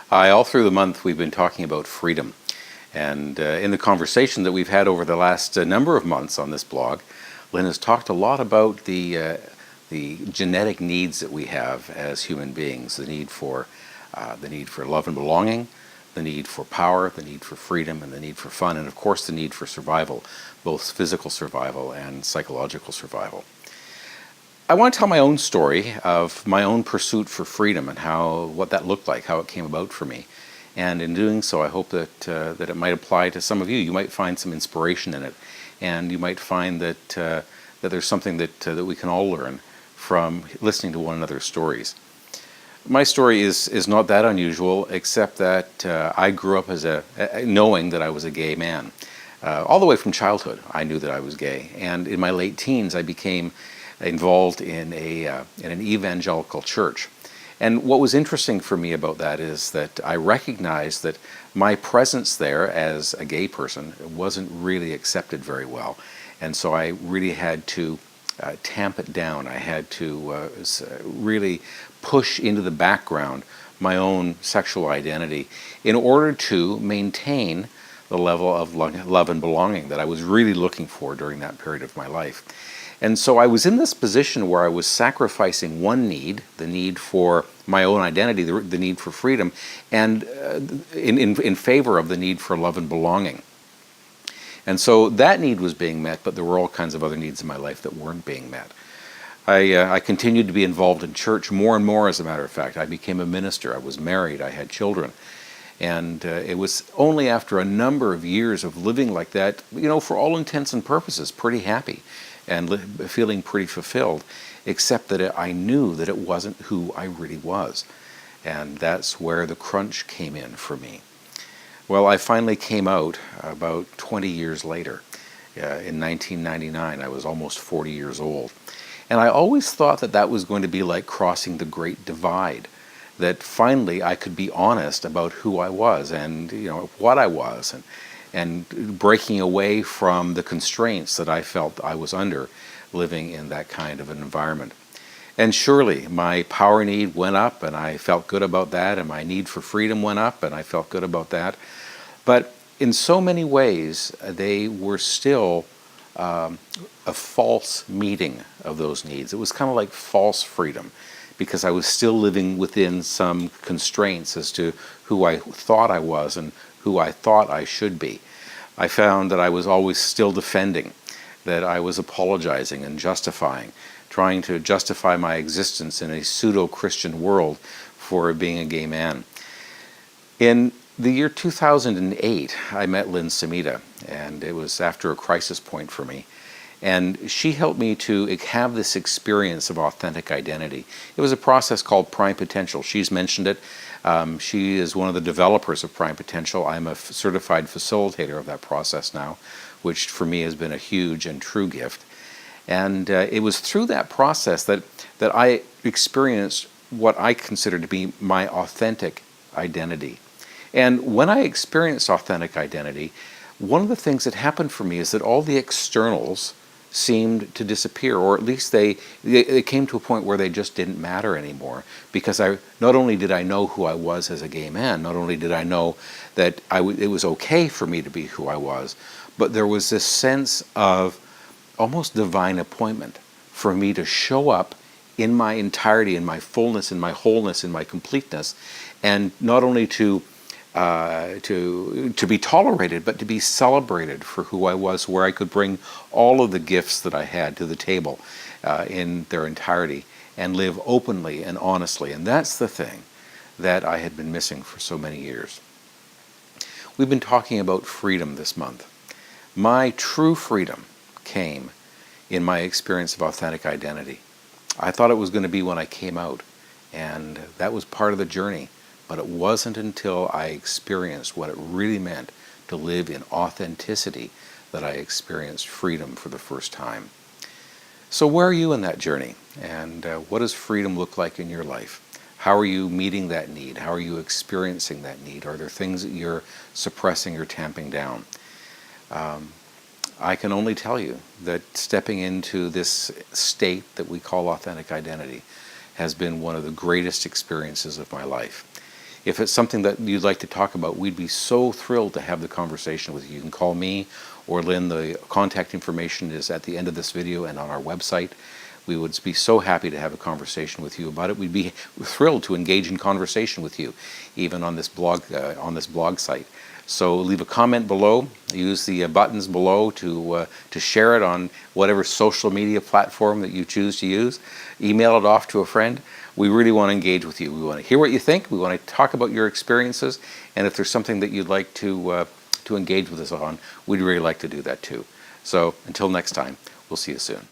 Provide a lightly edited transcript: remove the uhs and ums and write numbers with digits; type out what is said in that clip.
Hi, all through the month we've been talking about freedom. And in the conversation that we've had over the last number of months on this blog, Lynn has talked a lot about the genetic needs that we have as human beings, the need for love and belonging, the need for power, the need for freedom, and the need for fun, and of course the need for survival, both physical survival and psychological survival. I want to tell my own story of my own pursuit for freedom and what that looked like, how it came about for me. And in doing so, I hope that it might apply to some of you. You might find some inspiration in it, and you might find that there's something that we can all learn from listening to one another's stories. My story is not that unusual, except that I grew up as knowing that I was a gay man. All the way from childhood, I knew that I was gay, and in my late teens, I became involved in an evangelical church. And what was interesting for me about that is that I recognized that my presence there as a gay person wasn't really accepted very well. And so I really had to tamp it down. I had to really push into the background my own sexual identity in order to maintain the level of love and belonging that I was really looking for during that period of my life. And so I was in this position where I was sacrificing one need, the need for my own identity, the need for freedom, and in favor of the need for love and belonging. And so that need was being met, but there were all kinds of other needs in my life that weren't being met. I continued to be involved in church more and more, as a matter of fact. I became a minister. I was married. I had children. And it was only after a number of years of living like that, for all intents and purposes, pretty happy and feeling pretty fulfilled, except that I knew that it wasn't who I really was. And that's where the crunch came in for me. Well, I finally came out about 20 years later. In 1999, I was almost 40 years old. And I always thought that was going to be like crossing the Great Divide, that finally I could be honest about who I was and what I was, and breaking away from the constraints that I felt I was under living in that kind of an environment. And surely my power need went up, and I felt good about that, and my need for freedom went up, and I felt good about that. But in so many ways, they were still a false meeting of those needs. It was kind of like false freedom, because I was still living within some constraints as to who I thought I was and who I thought I should be. I found that I was always still defending, that I was apologizing and justifying, trying to justify my existence in a pseudo-Christian world for being a gay man. In the year 2008, I met Lynn Samita, and it was after a crisis point for me. And she helped me to have this experience of authentic identity. It was a process called Prime Potential. She's mentioned it. She is one of the developers of Prime Potential. I'm a certified facilitator of that process now, which for me has been a huge and true gift. And it was through that process that I experienced what I consider to be my authentic identity. And when I experienced authentic identity, one of the things that happened for me is that all the externals seemed to disappear, or at least they came to a point where they just didn't matter anymore, because not only did I know who I was as a gay man, not only did I know that it was okay for me to be who I was, but there was this sense of almost divine appointment for me to show up in my entirety, in my fullness, in my wholeness, in my completeness, and not only to be tolerated, but to be celebrated for who I was, where I could bring all of the gifts that I had to the table in their entirety and live openly and honestly. And that's the thing that I had been missing for so many years. We've been talking about freedom this month. My true freedom came in my experience of authentic identity. I thought it was going to be when I came out, and that was part of the journey. But it wasn't until I experienced what it really meant to live in authenticity that I experienced freedom for the first time. So where are you in that journey? And what does freedom look like in your life? How are you meeting that need? How are you experiencing that need? Are there things that you're suppressing or tamping down? I can only tell you that stepping into this state that we call authentic identity has been one of the greatest experiences of my life. if it's something that you'd like to talk about, we'd be so thrilled to have the conversation with you. You can call me or Lynn. The contact information is at the end of this video and on our website. We would be so happy to have a conversation with you about it. We'd be thrilled to engage in conversation with you, even on this blog site. So leave a comment below. Use the buttons below to share it on whatever social media platform that you choose to use. Email it off to a friend. We really want to engage with you. We want to hear what you think. We want to talk about your experiences. And if there's something that you'd like to engage with us on, we'd really like to do that too. So until next time, we'll see you soon.